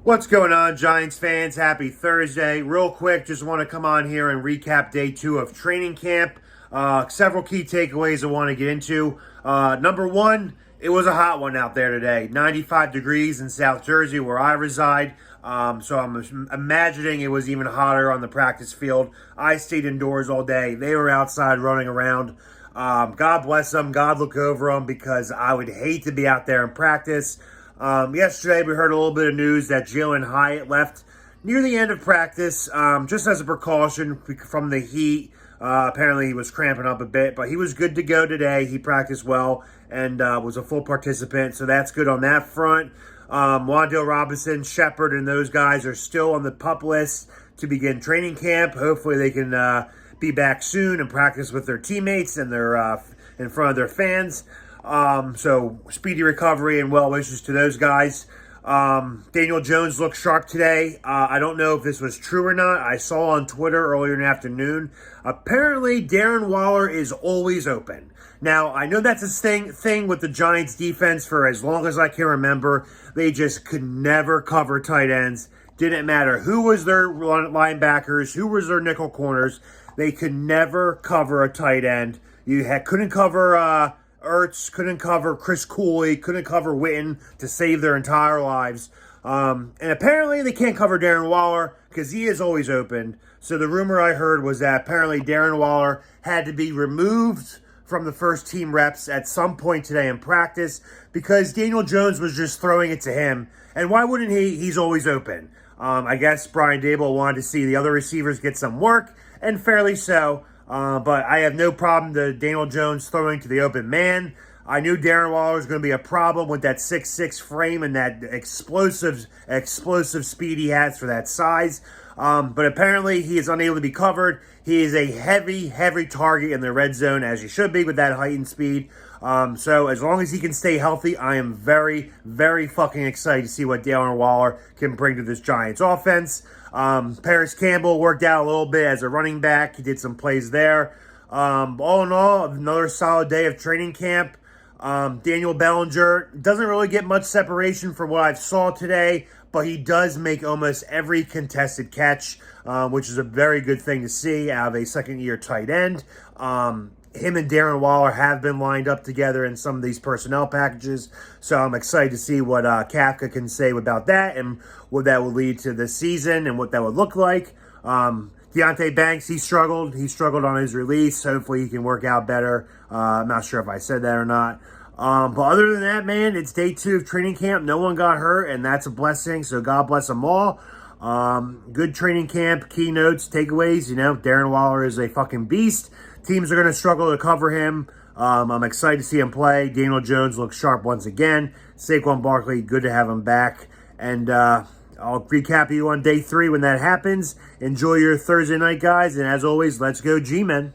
What's going on, Giants fans? Happy Thursday. Real quick, just want to come on here and recap day 2 of training camp. Several key takeaways I want to get into. Number one, it was a hot one out there today. 95 degrees in South Jersey where I reside. So I'm imagining it was even hotter on the practice field. I stayed indoors all day. They were outside running around. God bless them. God look over them, because I would hate to be out there in practice. Yesterday, we heard a little bit of news that Jalen Hyatt left near the end of practice, just as a precaution from the heat. Apparently, he was cramping up a bit, but he was good to go today. He practiced well and was a full participant, so that's good on that front. Wan'Dale Robinson, Shepard, and those guys are still on the PUP list to begin training camp. Hopefully, they can be back soon and practice with their teammates and their in front of their fans. So speedy recovery and well wishes to those guys. Daniel Jones looked sharp today. I don't know if this was true or not. I saw on Twitter earlier in the afternoon. Apparently, Darren Waller is always open. Now, I know that's a thing with the Giants defense for as long as I can remember. They just could never cover tight ends. Didn't matter who was their linebackers, who was their nickel corners. They could never cover a tight end. Couldn't cover Ertz, couldn't cover Chris Cooley, couldn't cover Witten to save their entire lives. And apparently they can't cover Darren Waller because he is always open. So the rumor I heard was that apparently Darren Waller had to be removed from the first team reps at some point today in practice because Daniel Jones was just throwing it to him. And why wouldn't he? He's always open. I guess Brian Daboll wanted to see the other receivers get some work, and fairly so. But I have no problem to Daniel Jones throwing to the open man. I knew Darren Waller was going to be a problem with that 6'6" frame and that explosive speed he has for that size. But apparently he is unable to be covered. He is a heavy target in the red zone, as he should be with that height and speed. So as long as he can stay healthy, I am very fucking excited to see what Darren Waller can bring to this Giants offense. Paris Campbell worked out a little bit as a running back. He did some plays there. All in all, another solid day of training camp. Daniel Bellinger doesn't really get much separation from what I saw today, but he does make almost every contested catch, which is a very good thing to see out of a second-year tight end. Him and Darren Waller have been lined up together in some of these personnel packages, so I'm excited to see what Kafka can say about that and what that will lead to this season and what that would look like. Deonte Banks, he struggled on his release. Hopefully he can work out better. I'm not sure if I said that or not. But other than that, man, it's day 2 of training camp. No one got hurt, and that's a blessing, so God bless them all. Good training camp, keynotes, takeaways. Darren Waller is a fucking beast. Teams are going to struggle to cover him. I'm excited to see him play. Daniel Jones looks sharp once again. Saquon Barkley, good to have him back. And I'll recap you on day 3 when that happens. Enjoy your Thursday night, guys. And as always, let's go G-Men.